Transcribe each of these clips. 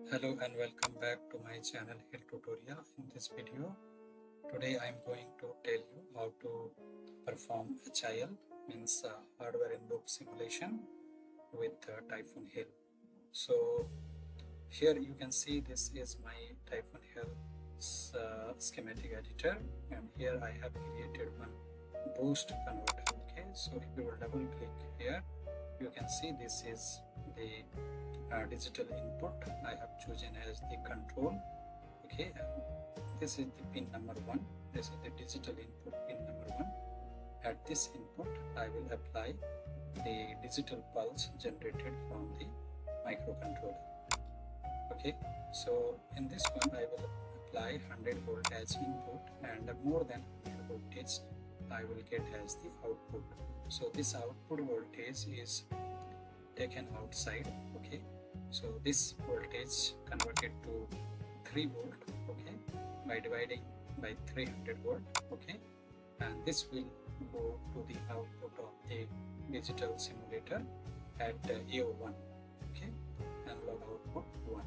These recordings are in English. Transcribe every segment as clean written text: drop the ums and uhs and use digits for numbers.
Hello and welcome back to my channel HIL tutorial. In this video, today I am going to tell you how to perform HIL, means hardware in loop simulation with Typhoon HIL. So here you can see this is my Typhoon HIL schematic editor, and here I have created one boost converter. Okay, so if you will double click here, you can see this is the digital input I have chosen as the control. Okay, and this is the pin number 1. This is the digital input pin number 1. At this input I will apply the digital pulse generated from the microcontroller. Okay, so in this one I will apply 100 volt as input, and more than 100 voltage I will get as the output. So this output voltage is taken outside. Okay, so this voltage converted to 3 volt, okay, by dividing by 300 volt, okay, and this will go to the output of the digital simulator at AO1, okay, analog output 1,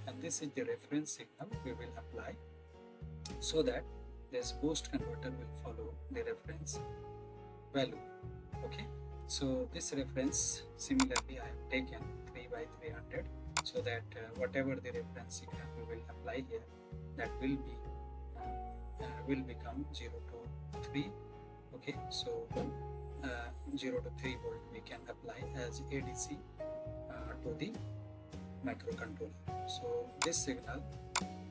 and this is the reference signal we will apply, so that this boost converter will follow the reference value. Okay, so this reference, similarly I have taken 3 by 300, so that whatever the reference signal we will apply here, that will become 0 to 3. Okay, so 0 to 3 volt we can apply as ADC to the microcontroller. So this signal,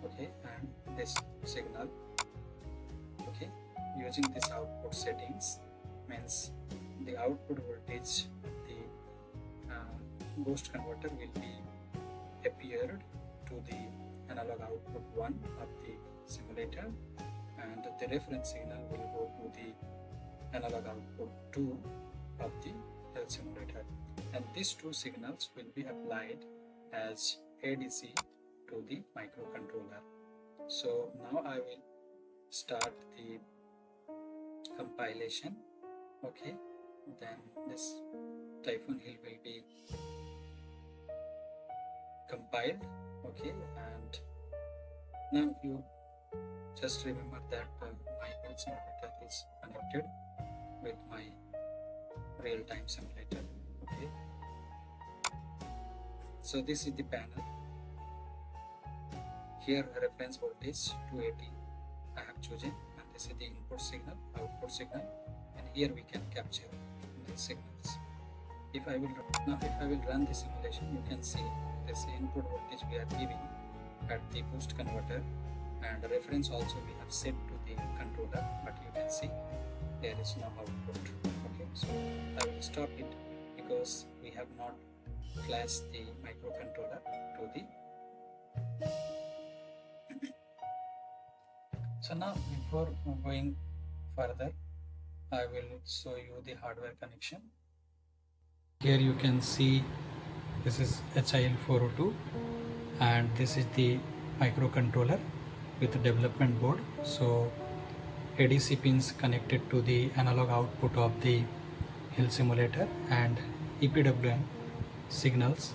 okay, and this signal, okay, using this output settings, means the output voltage of the boost converter will be appeared to the analog output 1 of the simulator, and the reference signal will go to the analog output 2 of the HIL simulator, and these two signals will be applied as ADC to the microcontroller. So now I will start the compilation. Okay, then this Typhoon HIL will be compiled. Okay, and now you just remember that my HIL simulator is connected with my real-time simulator. Okay, so this is the panel. Here reference voltage 280 I have chosen, and this is the input signal, output signal, and here we can capture the signals. If I will run the simulation, you can see this input voltage we are giving at the boost converter, and the reference also we have set to the controller, but you can see there is no output. Okay, so I will stop it because we have not flashed the microcontroller to the so now before going further, I will show you the hardware connection. Here you can see this is HIL-402, and this is the microcontroller with the development board. So ADC pins connected to the analog output of the HIL simulator, and EPWM signals,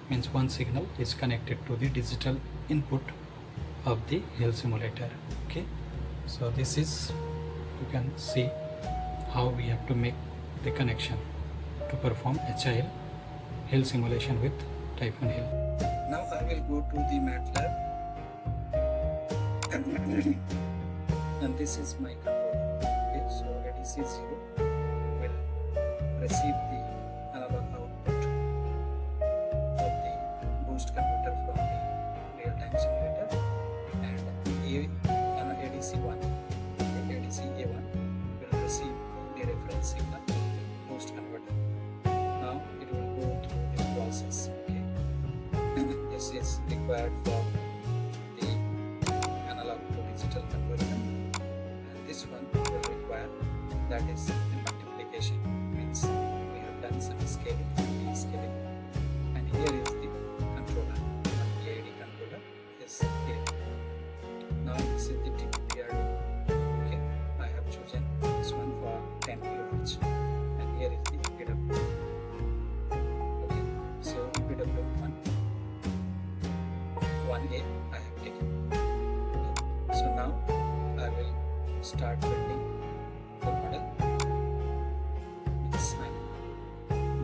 means one signal is connected to the digital input of the HIL simulator. Okay, so this is, you can see how we have to make the connection to perform HIL simulation with Typhoon HIL. Now I will go to the MATLAB and this is my controller. Okay, so ADC 0 will receive the analog output of the boost converter from the real-time simulator, and ADC 1, ADC A1 will receive the reference signal of the boost converter. Now it will go through this process. Okay, this is required for the analog to digital conversion, and this one will require, that is the multiplication, means we have done some scaling, descaling, and here is the controller, PID controller is here. Now this is the TPRD. Okay, I have chosen this one for 10 kHz, and here is the EPWM. Okay, so EPWM 1 1A I have taken. Okay. So now I will start building the model. Means I'm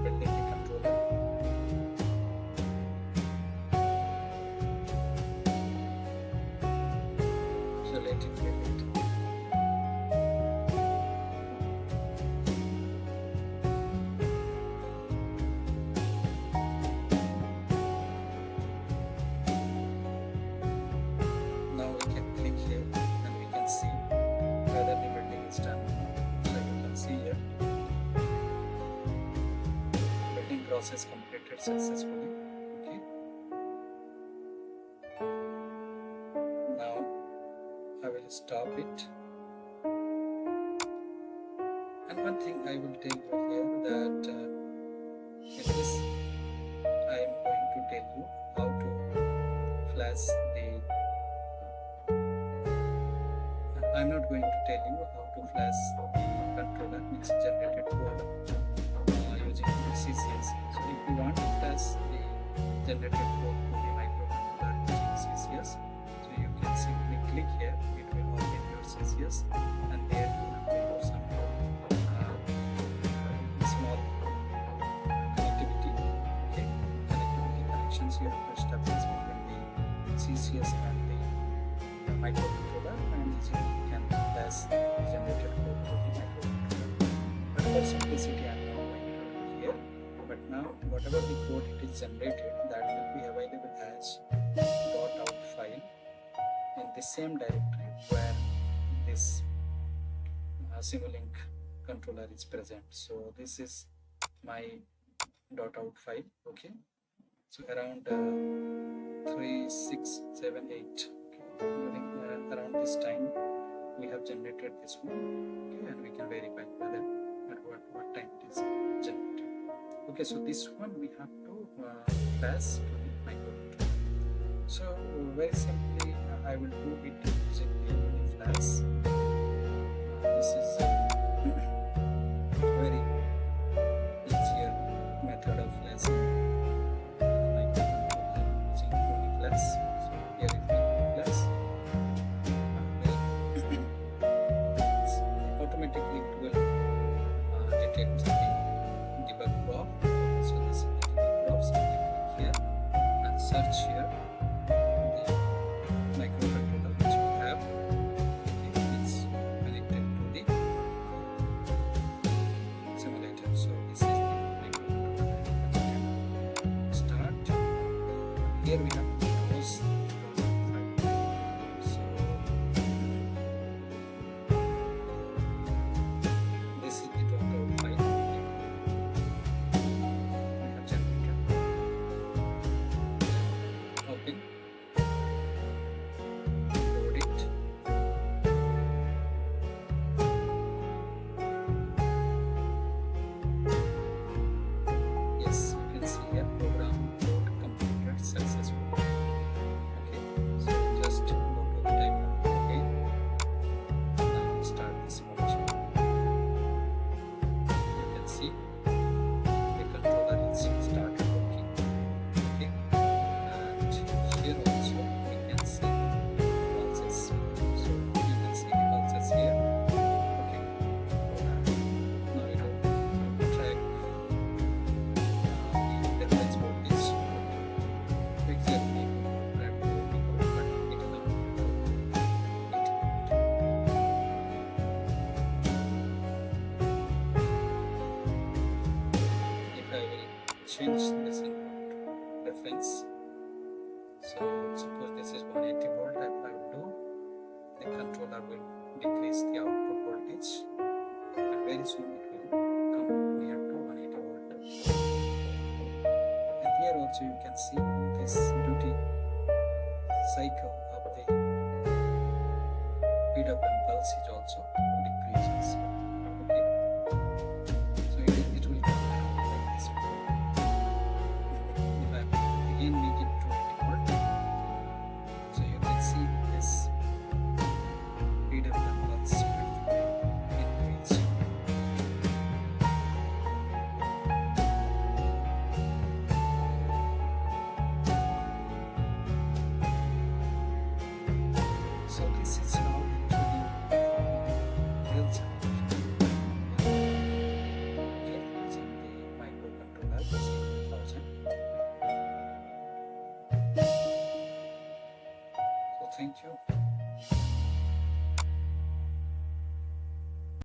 building the controller. So let it build it. Now we can click here and we can see whether the building is done. So you can see here, building process completed successfully. Okay. Now I will stop it. And one thing I will tell you here that in this I am going to tell you how to flash the. I'm not going to tell you how to flash the controller, means generated code using CCS. So if you want to flash the generated code to the microcontroller using CCS, so you can simply click here. It will open your CCS, and there you have some small connectivity. Okay, connectivity connections you have to establish between the CCS and the microcontroller, and easily you can flash the generated code to the microcontroller. But for simplicity, I am not going to do here. But now, whatever the code it is generated, that will be available as .out file in the same directory where this Simulink controller is present. So this is my .out file. Okay, so around 3, 6, 7, 8. Okay, during around this time we have generated this one. Okay, and we can verify whether at what time it is generated. Okay, so this one we have to pass to the microcontroller. So very simply I will do it using the flash. This is very easier method of flashing microcontroller using UniFlash. So here is the UniFlash. Automatically it will detect the debug prop. So this is the debug prop. So click here and search here the microcontroller which you have. It's connected to the simulator. So this is the microcontroller. Start. Here we have to close the file. So this is the .out file. We have generated. Open. Load it. Yes, you can see here program load completed successfully. Okay, so just go to the timeline again. Now start the simulation. You can see the controller is started working. Okay, and here also we can see pulses. So you can see the pulses here. Okay, now it will track the reference voltage exactly track the code, but it will if I will change this input reference. So suppose this is 180 volt, if I will do, the controller will decrease the output voltage, and very soon it will come near to 180 volt. And here also you can see this duty cycle of the PWM pulse is also decreases. Okay, so it will come around like this. If I again make it to 80 volt, so you can see this PWM pulse will increase. Thank you.